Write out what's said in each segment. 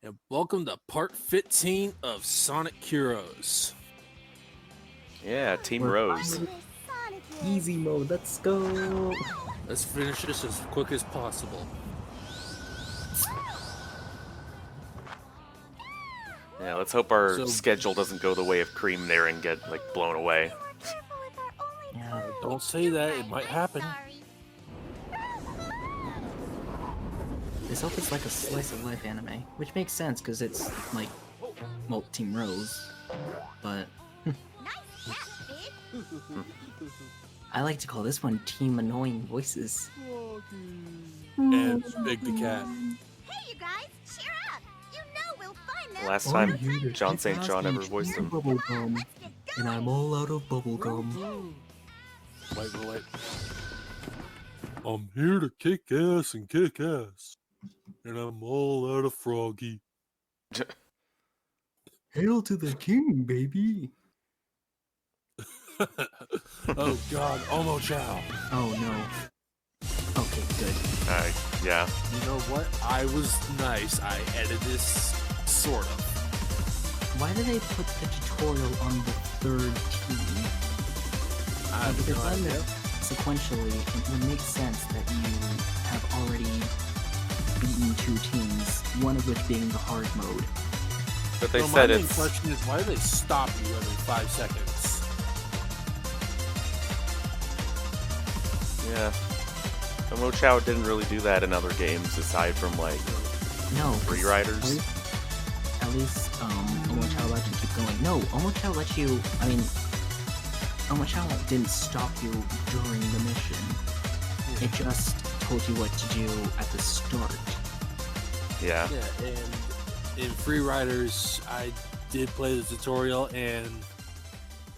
and welcome to part 15 of Sonic Heroes. Yeah, Team We're Rose. finally- Easy mode, let's go! Let's finish this as quick as possible. Yeah, let's hope our So- schedule doesn't go the way of Cream there and get blown away. Yeah, Don't say that, it might happen. this opens like a slice of life anime, which makes sense because it's like, well, Team Rose, but I like to call this one Team Annoying Voices. And Big the Cat. Hey, you guys, cheer up! You know we'll find them. Last I'm time here to John kick St. ass John and ever voiced chew him. bubblegum, Let's get and I'm all out of bubblegum. Wait. I'm here to kick ass and kick ass. And I'm all out of Froggy. Hail to the king, baby! Oh god, Omo Chow. Oh no. Okay, good. Yeah. You know what? I was nice. I edited this sort of. Why did they put the tutorial on the third team? I have Because no then idea. sequentially, it would make sense that you have already beaten two teams, one of which being the hard mode. But they So said my main it's... question is, why do they stop you every 5 seconds? Yeah. Omo Chow didn't really do that in other games aside from, No. Free Riders. At least, Omo Chow let you keep going. No, Omo Chow let you, Omo Chow didn't stop you during the mission. It just told you what to do at the start. Yeah. Yeah, and in Free Riders, I did play the tutorial, and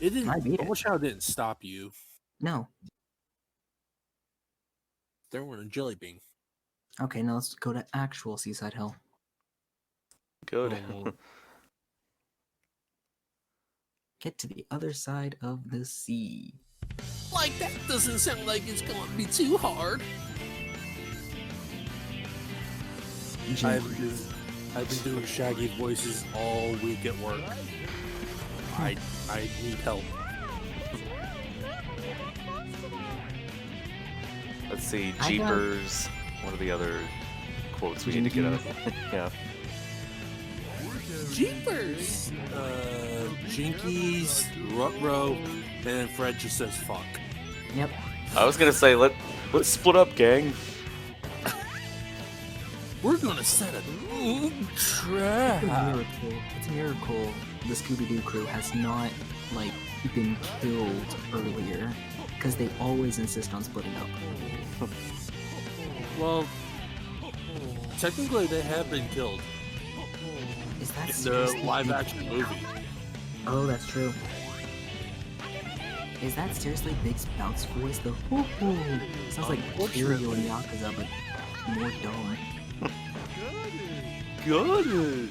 it didn't. I beat it. Omo Chow didn't stop you. No. They weren't a jelly bean. Okay, now let's go to actual Seaside Hill. Good. Oh. Get to the other side of the sea. Like, that doesn't sound like it's going to be too hard. I've been doing Shaggy voices all week at work. I need help. Let's see. I got- Jeepers. What are the other quotes we need to get out of it? Yeah. Jeepers! Jinkies, Rutro, and then Fred just says fuck. Yep. I was gonna say, let's split up, gang. We're gonna set a new trap. It's a miracle the Scooby-Doo crew has not, been killed earlier. Because they always insist on splitting up. Well, technically they have been killed Is that in the seriously live-action movie. Oh, that's true. Is that seriously Big Spout's voice, though? Sounds like Kiryu and Yakuza, but more dumb. Got it.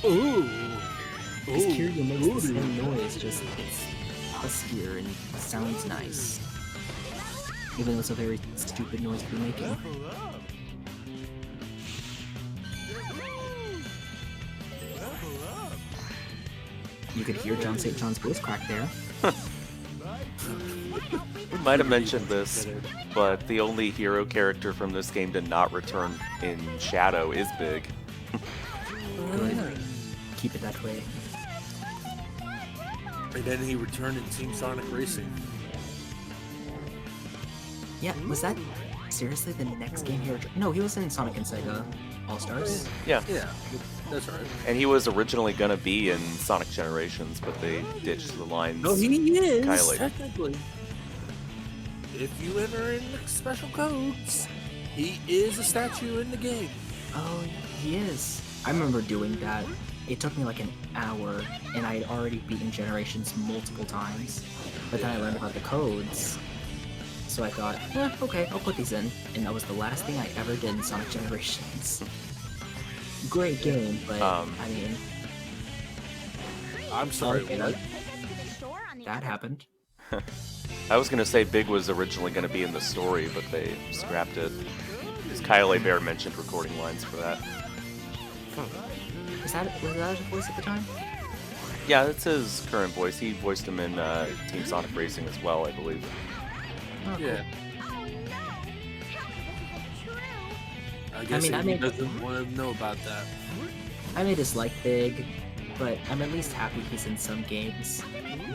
Ooh. Because Kiryu makes the same noise, just it's huskier and sounds nice. Even though it's a very stupid noise to be making. You could hear John St. John's voice crack there. We might have mentioned this, but the only hero character from this game to not return in Shadow is Big. Good. Keep it that way. And then he returned in Team Sonic Racing. Yeah, was that seriously the next game he returned? No, he was in Sonic and Sega All-Stars. Yeah. Yeah, that's right. And he was originally gonna be in Sonic Generations, but they ditched the lines. No, he is, Kylie. technically. If you enter in the special codes, he is a statue in the game. Oh, he is. I remember doing that. It took me like an hour, and I had already beaten Generations multiple times. But then I learned about the codes, so I thought, okay, I'll put these in. And that was the last thing I ever did in Sonic Generations. Great game, but, I'm sorry, okay, what? that happened. I was gonna say Big was originally gonna be in the story, but they scrapped it. Kyle Bear mentioned recording lines for that. Was that his voice at the time? Yeah, that's his current voice. He voiced him in Team Sonic Racing as well, I believe. Oh, Yeah. Oh no! Tell me this isn't true! I guess mean, I he made- doesn't want to know about that. I may dislike Big, but I'm at least happy he's in some games.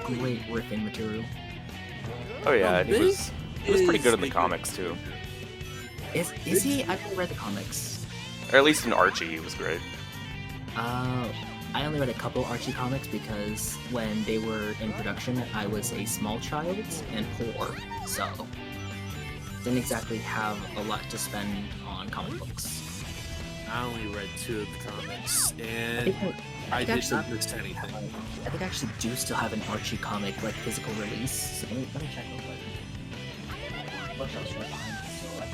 Great riffing material. Oh yeah, Oh, and he Big was pretty is good in the a comics too. Is he? I've never read the comics. Or at least in Archie, he was great. I only read a couple Archie comics because when they were in production, I was a small child and poor, so didn't exactly have a lot to spend on comic books. I only read 2 of the comics, I and think I did actually- not miss anything. I think I actually do still have an Archie comic, like physical release. So let me check real quick. Bookshelf's right behind me, so I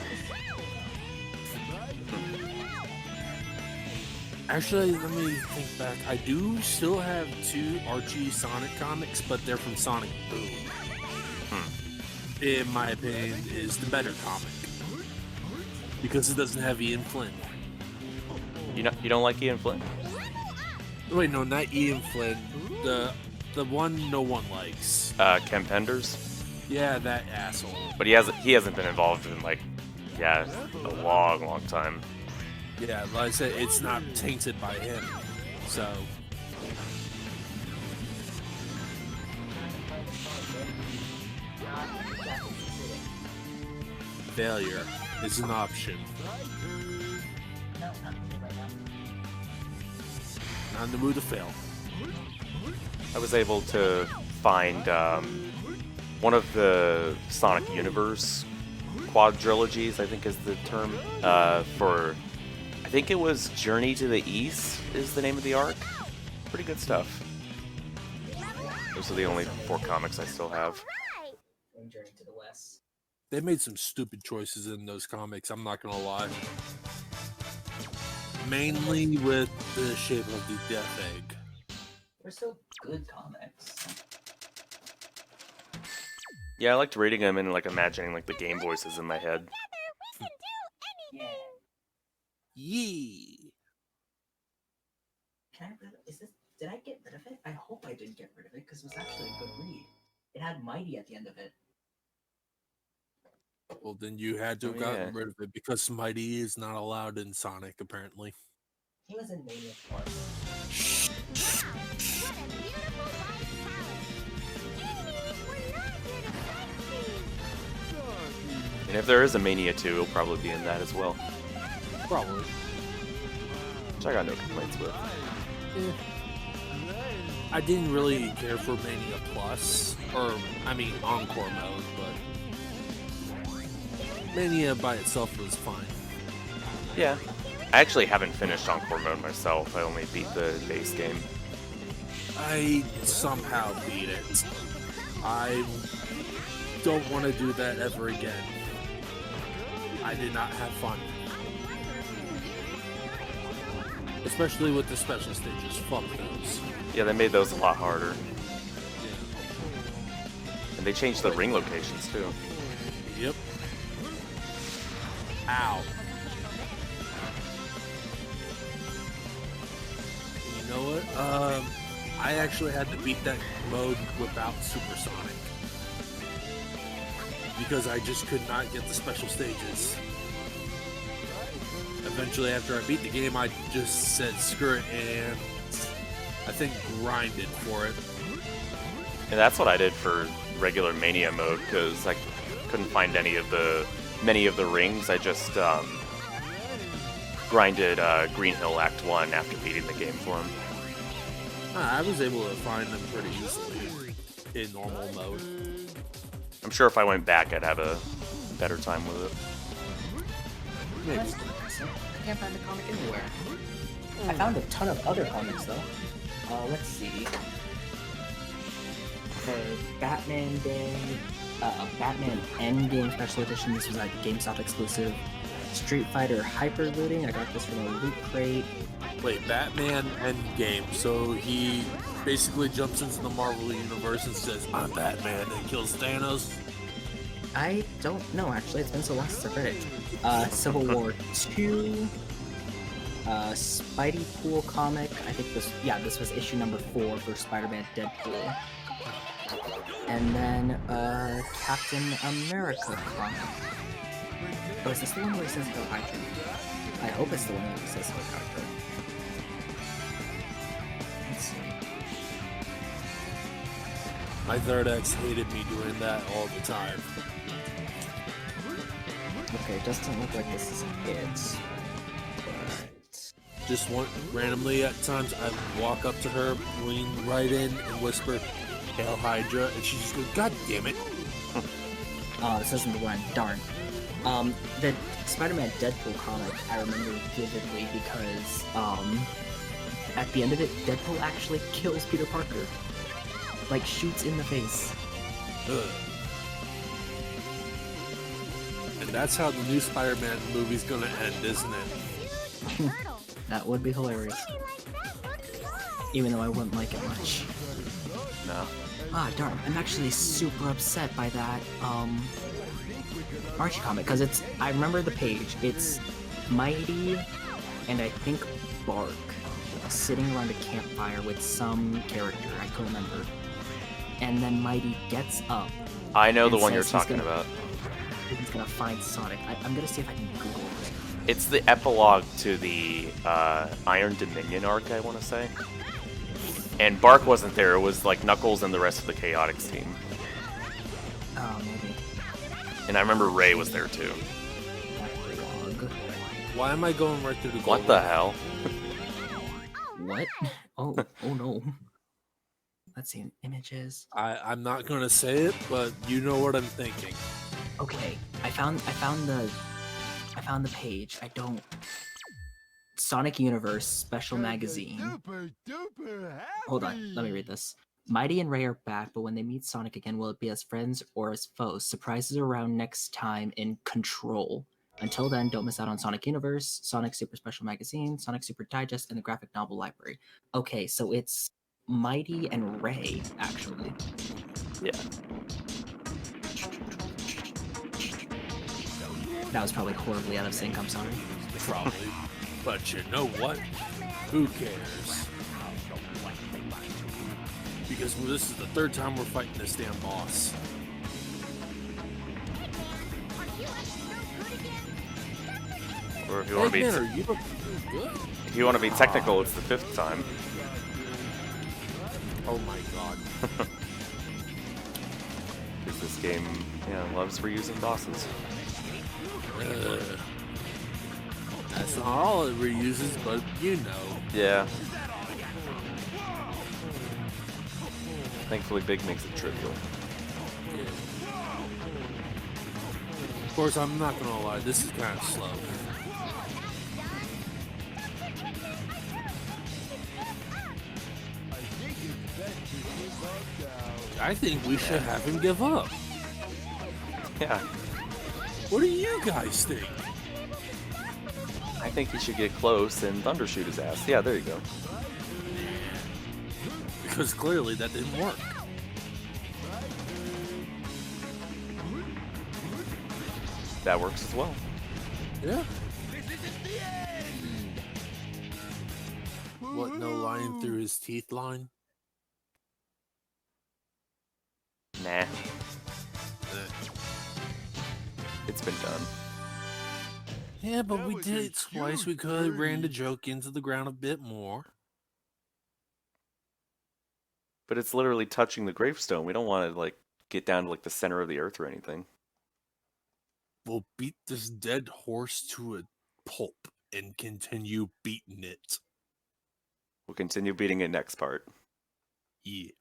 Actually, let me think back. I do still have 2 Archie Sonic comics, but they're from Sonic Boom. In my opinion, is the better comic because it doesn't have Ian Flynn. You don't like Ian Flynn? Wait, no, not Ian Flynn. The one no one likes. Ken Penders? Yeah, that asshole. But he hasn't been involved in like a long time. Yeah, like I said, it's not tainted by him. So failure is an option. Not in the mood to fail. I was able to find one of the Sonic Universe quadrilogies, I think is the term, for, I think it was Journey to the East is the name of the arc. Pretty good stuff. Those are the only 4 comics I still have. Right! can Journey to the West. They made some stupid choices in those comics, I'm not gonna lie. Mainly with the shape of the Death Egg. They're still good comics. Yeah, I liked reading them and like imagining like the game voices in my head. We can do anything! Yee! Can I read it? Did I get rid of it? I hope I didn't get rid of it because it was actually a good read. It had Mighty at the end of it. Well, then you had to have Oh, gotten yeah. rid of it because Mighty is not allowed in Sonic, apparently. He was in Mania 4. Wow! What a beautiful white palace! Enemies, we're not here to sightsee! And if there is a Mania 2, it'll probably be in that as well. Probably. Which I got no complaints with. I didn't really care for Mania Plus, or, I mean, Encore mode, but Mania by itself was fine. Yeah. I actually haven't finished Encore mode myself. I only beat the base game. I somehow beat it. I don't want to do that ever again. I did not have fun. Especially with the special stages. Fuck those. Yeah, they made those a lot harder. Yeah. And they changed the ring locations too. Yep. Ow. You know what? I actually had to beat that mode without Supersonic. Because I just could not get the special stages. Eventually, after I beat the game, I just said screw it and I think grinded for it. And that's what I did for regular Mania mode because I couldn't find many of the rings. I just grinded Green Hill Act 1 after beating the game for him. I was able to find them pretty easily in normal mode. I'm sure if I went back, I'd have a better time with it. Maybe. I can't find the comic anywhere. I found a ton of other comics though. Let's see. Okay, Batman Day, Batman Endgame Special Edition. This was like GameStop exclusive. Street Fighter Hyper Looting. I got this from a loot crate. Wait, Batman Endgame. So he basically jumps into the Marvel universe and says, "I'm Batman," and kills Thanos. I don't know, actually. It's been so long since I've read it. Civil War 2, Spidey Pool comic. I think this was issue number 4 for Spider-Man Deadpool. And then, Captain America comic. Oh, is this the one where he says Hail Hydra? I hope it's the one where he says Hail Hydra. Let's see. My third ex hated me doing that all the time. Okay, it doesn't look like this is it. But... Just randomly at times, I would walk up to her, lean right in, and whisper, "Hail Hydra," and she just goes, "God damn it!" Oh, this isn't the one. Darn. The Spider-Man Deadpool comic I remember vividly because, at the end of it, Deadpool actually kills Peter Parker. Like, shoots in the face. Ugh. And that's how the new Spider-Man movie's gonna end, isn't it? That would be hilarious. Even though I wouldn't like it much. No. Ah, darn. I'm actually super upset by that, Archie comic, because I remember the page. It's Mighty and I think Bark sitting around a campfire with some character, I couldn't remember. And then Mighty gets up. I know the and one you're says he's talking gonna- about. He's gonna find Sonic. I'm gonna see if I can Google it. It's the epilogue to the Iron Dominion arc, I want to say. And Bark wasn't there. It was like Knuckles and the rest of the Chaotix team. Oh, maybe. And I remember Ray was there too. Epilogue. Why am I going right through the What the hell? What? Oh, oh no. Let's see, images. I'm not gonna say it, but you know what I'm thinking. Okay, I found the page. I don't. Sonic Universe Special Magazine. Hold on, let me read this. Mighty and Ray are back, but when they meet Sonic again, will it be as friends or as foes? Surprises around next time in Control. Until then, don't miss out on Sonic Universe, Sonic Super Special Magazine, Sonic Super Digest, and the graphic novel library. Okay, so it's Mighty and Ray, actually. Yeah. That was probably horribly out of sync, I'm sorry. Probably. But you know what? Who cares? Because this is the third time we're fighting this damn boss. Or if you want to be, Eggman, are you good? if you want to be technical, it's the 5th time. Oh my god. Because this game, loves reusing bosses. That's not all it reuses, but you know. Yeah. Thankfully, Big makes it trivial. Yeah. Of course, I'm not gonna lie, this is kind of slow. I think we should have him give up. Yeah. What do you guys think? I think he should get close and thundershoot his ass. Yeah, there you go. Because clearly that didn't work. That works as well. Yeah. What, no line through his teeth line? Nah. Eh. It's been done. Yeah, but we did it twice. We could have ran the joke into the ground a bit more. But it's literally touching the gravestone. We don't want to, get down to, the center of the earth or anything. We'll beat this dead horse to a pulp and continue beating it. We'll continue beating it next part. Yeah.